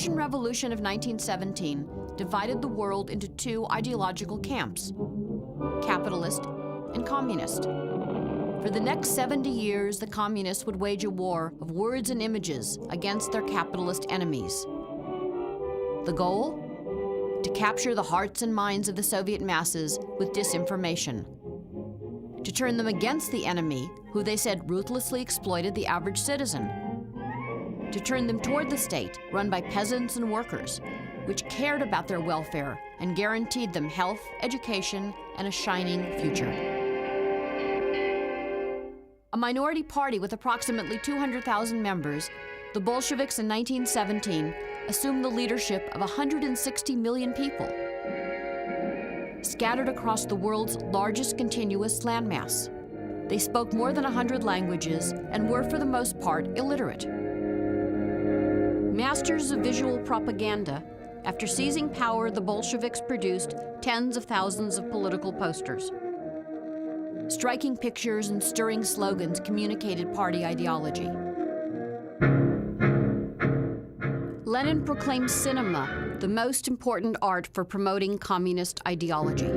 Russian Revolution of 1917 divided the world into two ideological camps, capitalist and communist. For the next 70 years, the communists would wage a war of words and images against their capitalist enemies. The goal? To capture the hearts and minds of the Soviet masses with disinformation. To turn them against the enemy, who they said ruthlessly exploited the average citizen. To turn them toward the state, run by peasants and workers, which cared about their welfare and guaranteed them health, education, and a shining future. A minority party with approximately 200,000 members, the Bolsheviks in 1917 assumed the leadership of 160 million people, scattered across the world's largest continuous landmass. They spoke more than 100 languages and were, for the most part, illiterate. Masters of visual propaganda, after seizing power, the Bolsheviks produced tens of thousands of political posters. Striking pictures and stirring slogans communicated party ideology. Lenin proclaimed cinema the most important art for promoting communist ideology.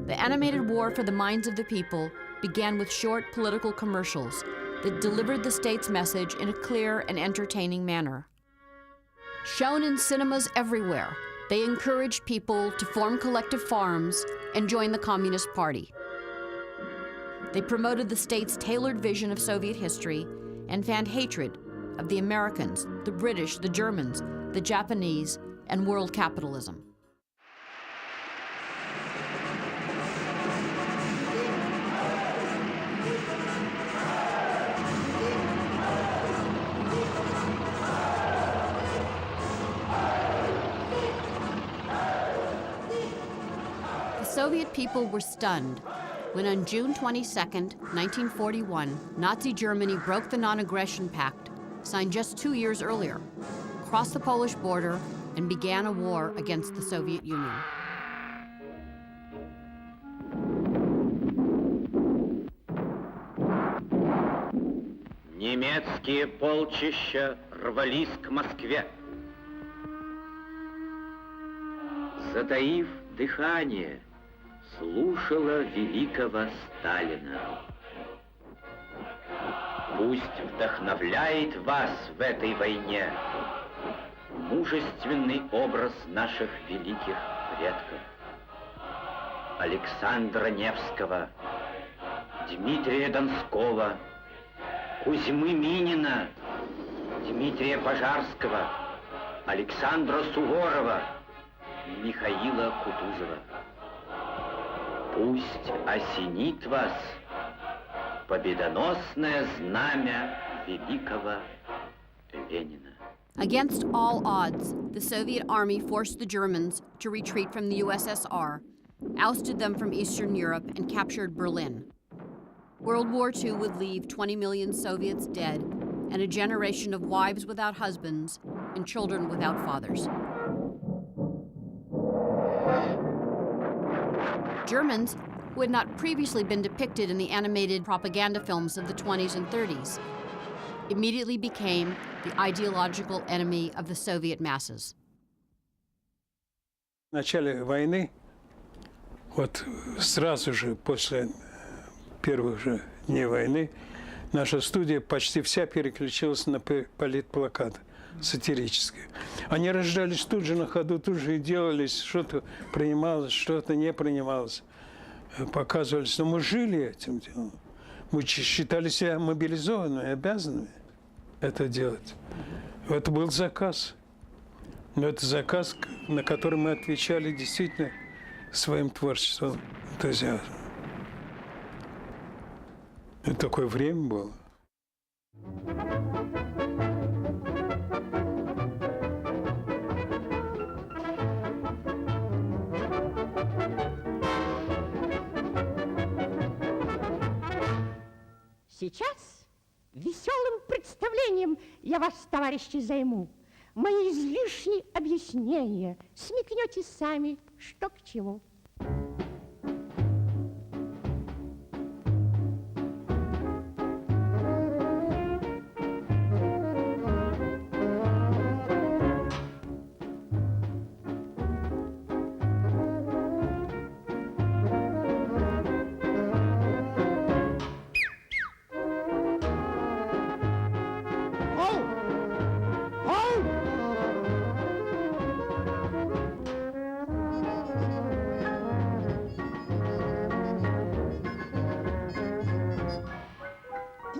The animated war for the minds of the people began with short political commercials that delivered the state's message in a clear and entertaining manner. Shown in cinemas everywhere, they encouraged people to form collective farms and join the Communist Party. They promoted the state's tailored vision of Soviet history and fanned hatred of the Americans, the British, the Germans, the Japanese, and world capitalism. The Soviet people were stunned when on June 22, 1941, Nazi Germany broke the Non-Aggression Pact, signed just 2 years earlier, crossed the Polish border, and began a war against the Soviet Union. Немецкие полчища рвались к Москве. Затаив дыхание, слушала великого Сталина. Пусть вдохновляет вас в этой войне мужественный образ наших великих предков. Александра Невского, Дмитрия Донского, Кузьмы Минина, Дмитрия Пожарского, Александра Суворова, Михаила Кутузова. Пусть осенит вас победоносное знамя великого Ленина. Against all odds, the Soviet army forced the Germans to retreat from the USSR, ousted them from Eastern Europe, and captured Berlin. World War II would leave 20 million Soviets dead and a generation of wives without husbands and children without fathers. Germans, who had not previously been depicted in the animated propaganda films of the 20s and 30s, immediately became the ideological enemy of the Soviet masses. В начале войны, вот сразу же после первых же дней войны, наша студия почти вся переключилась на политплакаты сатирические. Они рождались тут же на ходу, тут же и делались, что-то принималось, что-то не принималось, показывались. Но мы жили этим делом. Мы считали себя мобилизованными, обязанными это делать. Это был заказ. Но это заказ, на который мы отвечали действительно своим творчеством, энтузиазмом. Это такое время было. Сейчас веселым представлением я вас, товарищи, займу. Мои излишние объяснения смекнете сами, что к чему.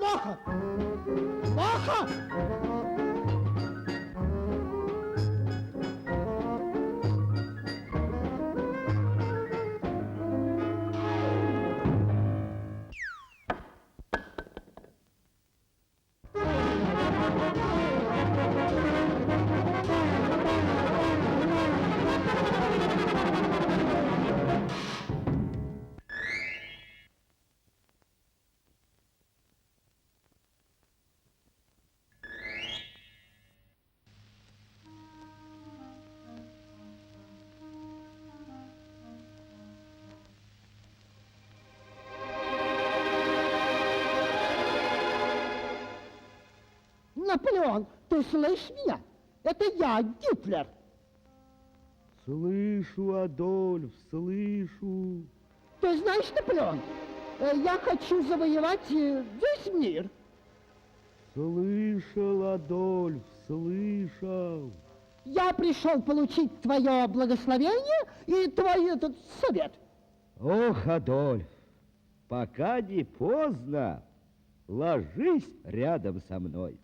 Плохо! Плохо! Наполеон, ты слышишь меня? Это я, Гитлер. Слышу, Адольф, слышу. Ты знаешь, Наполеон, я хочу завоевать весь мир. Слышал, Адольф, слышал. Я пришел получить твое благословение и твой этот совет. Ох, Адольф, пока не поздно, ложись рядом со мной.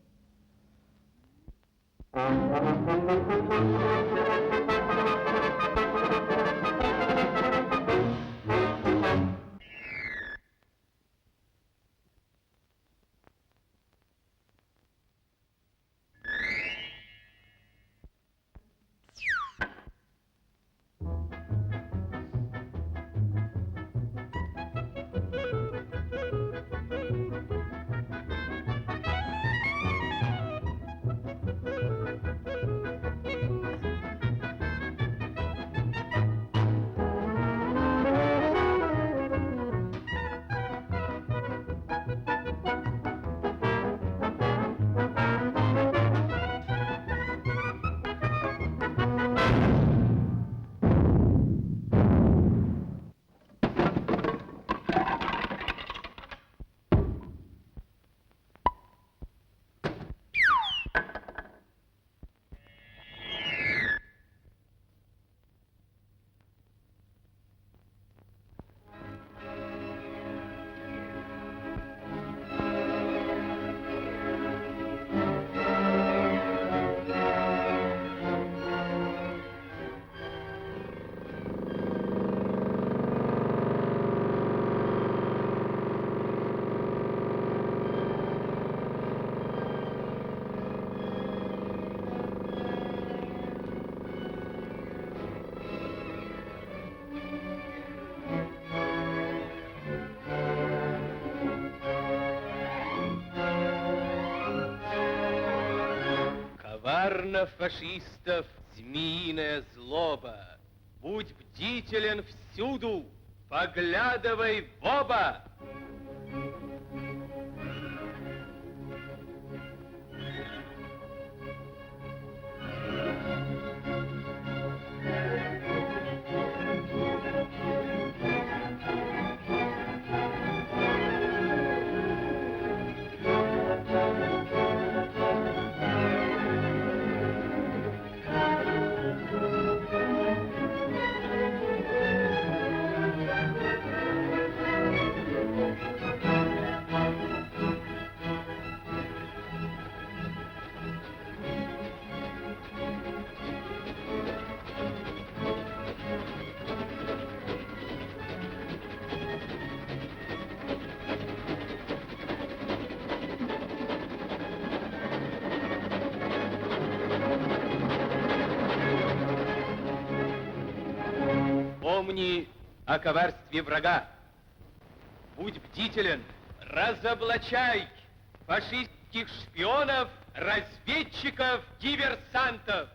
Фашистов змеиная злоба. Будь бдителен всюду, поглядывай в оба. Помни о коварстве врага. Будь бдителен, разоблачай фашистских шпионов, разведчиков, диверсантов.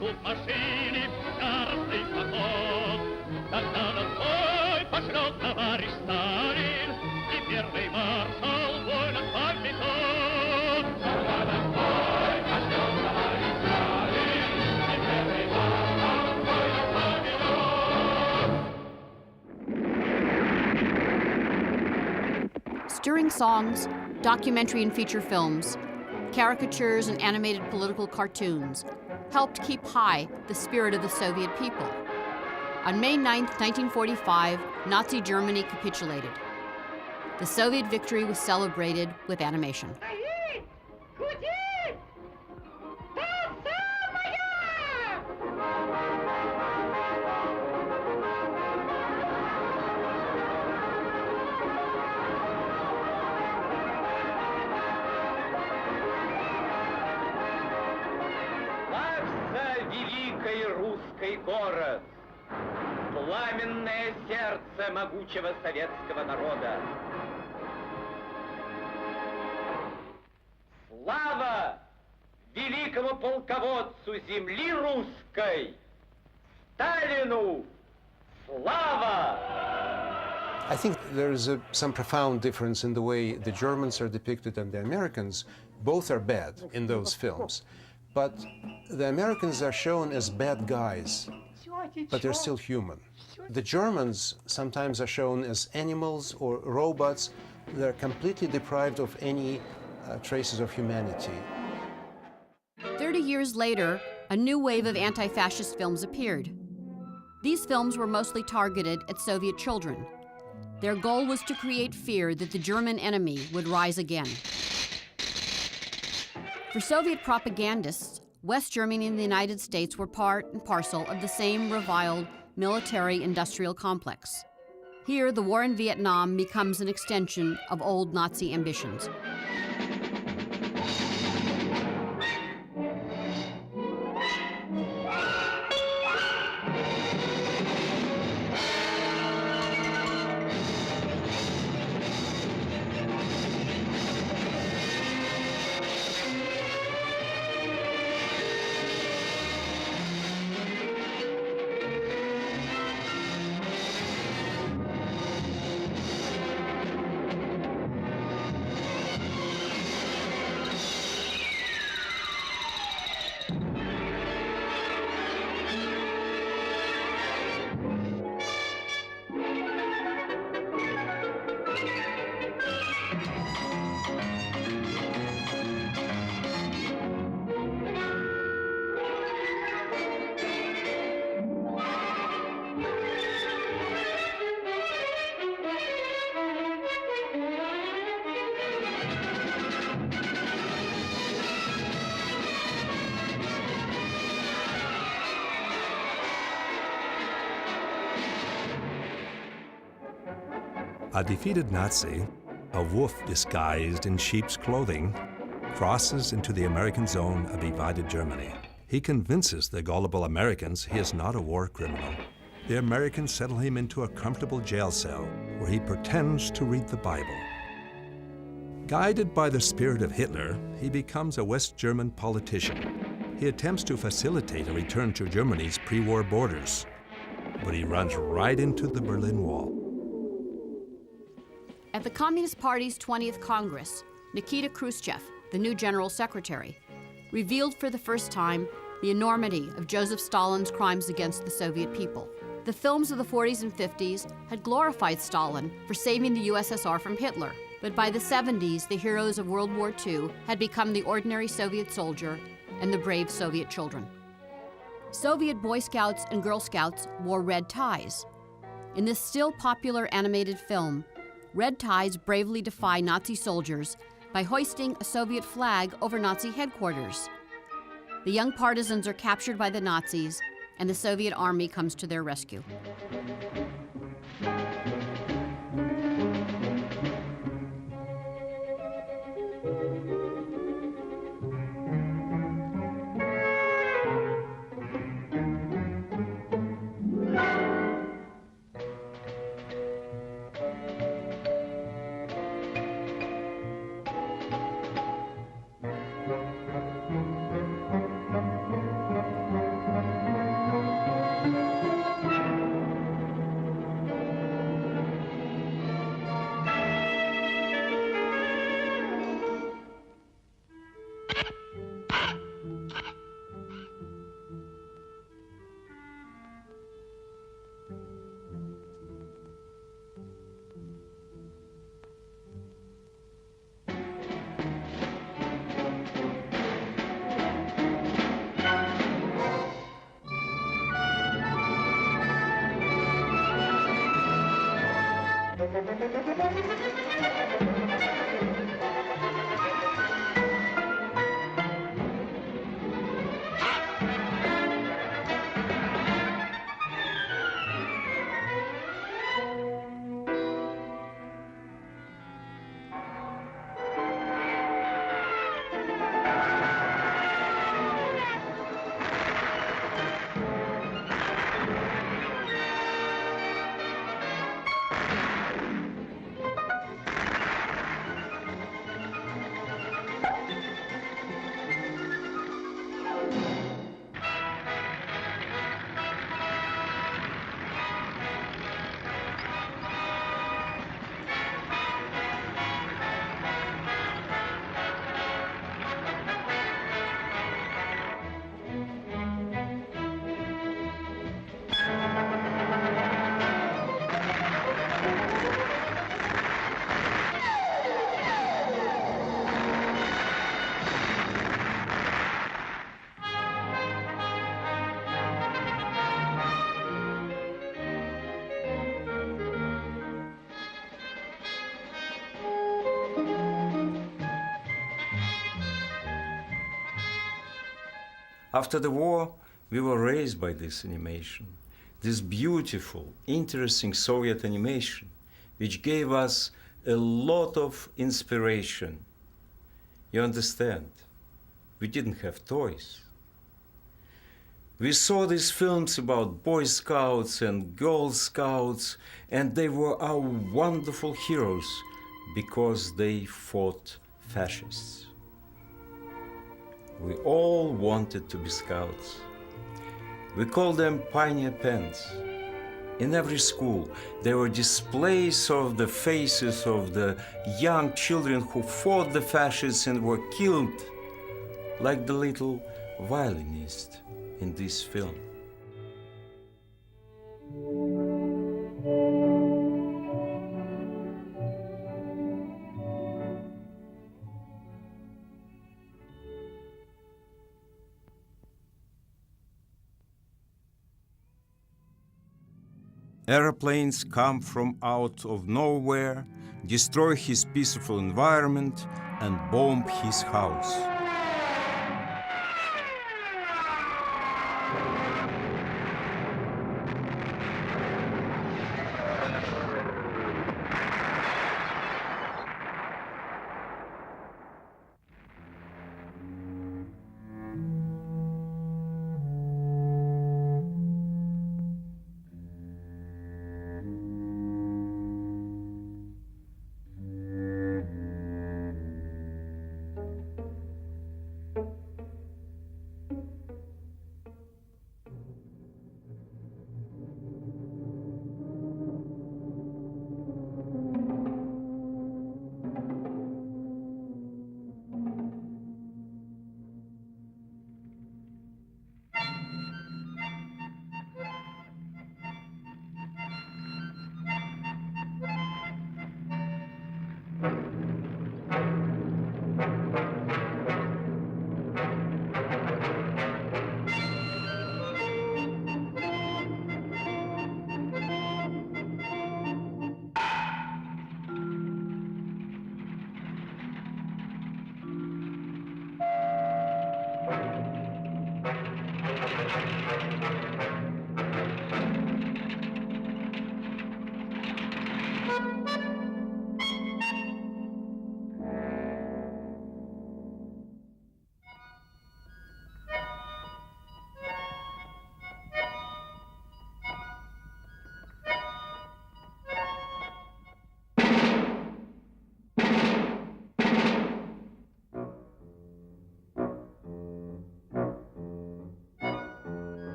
войдут машины в яростный поход. Тогда нас бой пошлет товарищ Сталин, и первый маршал война пометет. Тогда нас бой пошлет товарищ Сталин, и первый маршал война пометет. Stirring songs, documentary and feature films, caricatures and animated political cartoons helped keep high the spirit of the Soviet people. On May 9, 1945, Nazi Germany capitulated. The Soviet victory was celebrated with animation. Великий русский город, пламенное сердце могучего советского народа. Слава великому полководцу земли русской, Сталину! Слава! I think there is some profound difference in the way the Germans are depicted and the Americans. Both are bad in those films. But the Americans are shown as bad guys, but they're still human. The Germans sometimes are shown as animals or robots. They're completely deprived of any traces of humanity. 30 years later, a new wave of anti-fascist films appeared. These films were mostly targeted at Soviet children. Their goal was to create fear that the German enemy would rise again. For Soviet propagandists, West Germany and the United States were part and parcel of the same reviled military-industrial complex. Here, the war in Vietnam becomes an extension of old Nazi ambitions. A defeated Nazi, a wolf disguised in sheep's clothing, crosses into the American zone of divided Germany. He convinces the gullible Americans he is not a war criminal. The Americans settle him into a comfortable jail cell where he pretends to read the Bible. Guided by the spirit of Hitler, he becomes a West German politician. He attempts to facilitate a return to Germany's pre-war borders, but he runs right into the Berlin Wall. At the Communist Party's 20th Congress, Nikita Khrushchev, the new General Secretary, revealed for the first time the enormity of Joseph Stalin's crimes against the Soviet people. The films of the 40s and 50s had glorified Stalin for saving the USSR from Hitler, but by the 70s, the heroes of World War II had become the ordinary Soviet soldier and the brave Soviet children. Soviet Boy Scouts and Girl Scouts wore red ties. In this still popular animated film, red ties bravely defy Nazi soldiers by hoisting a Soviet flag over Nazi headquarters. The young partisans are captured by the Nazis, and the Soviet army comes to their rescue. After the war, we were raised by this animation, this beautiful, interesting Soviet animation, which gave us a lot of inspiration. You understand? We didn't have toys. We saw these films about Boy Scouts and Girl Scouts, and they were our wonderful heroes because they fought fascists. We all wanted to be scouts. We called them pioneer pens. In every school, there were displays of the faces of the young children who fought the fascists and were killed, like the little violinist in this film. Airplanes come from out of nowhere, destroy his peaceful environment, and bomb his house.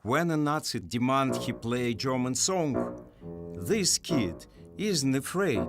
When a Nazi demands he play a German song, this kid isn't afraid.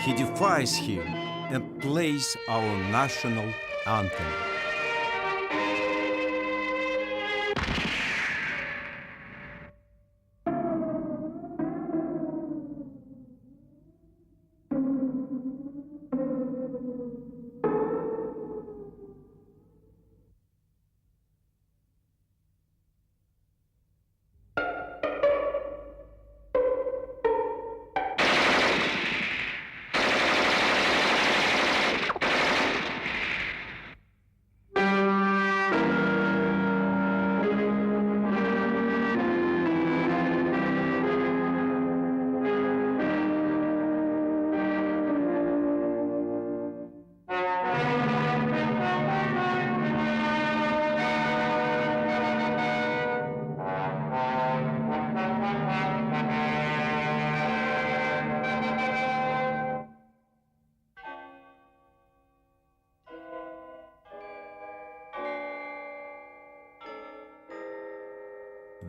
He defies him and plays our national anthem.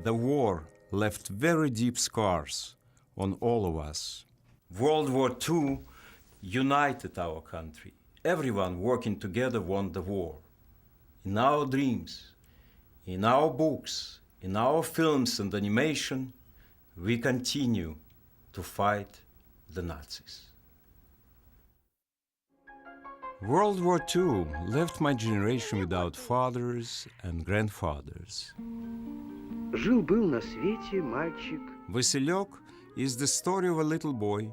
The war left very deep scars on all of us. World War II united our country. Everyone working together won the war. In our dreams, in our books, in our films and animation, we continue to fight the Nazis. World War II left my generation without fathers and grandfathers. Жил-был на свете мальчик. Василек is the story of a little boy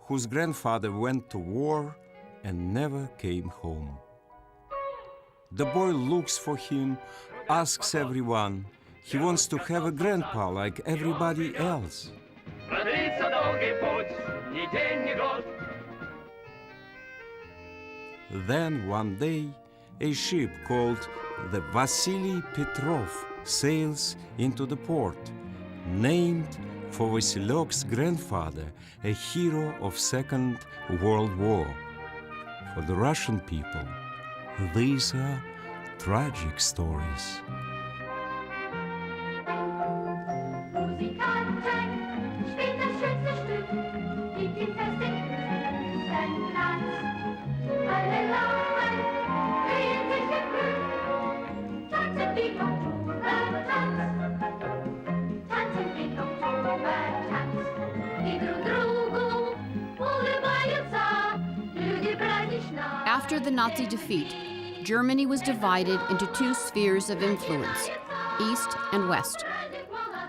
whose grandfather went to war and never came home. The boy looks for him, asks everyone. He wants to have a grandpa like everybody else. Продлится долгий путь, ни день, ни год. Then one day, a ship called the Vasily Petrov sails into the port, named for Vasilek's grandfather, a hero of Second World War. For the Russian people, these are tragic stories. After the Nazi defeat, Germany was divided into two spheres of influence, East and West.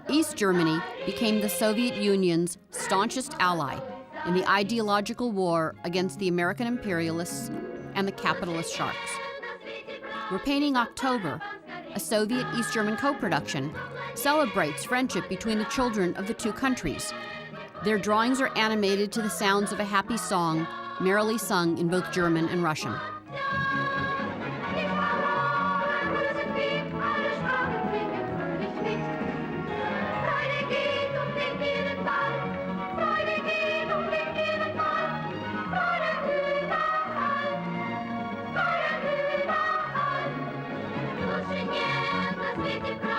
East Germany became the Soviet Union's staunchest ally in the ideological war against the American imperialists and the capitalist sharks. We're painting October, a Soviet East German co-production, celebrates friendship between the children of the two countries. Their drawings are animated to the sounds of a happy song, merrily sung in both German and Russian. Лучше нет на свете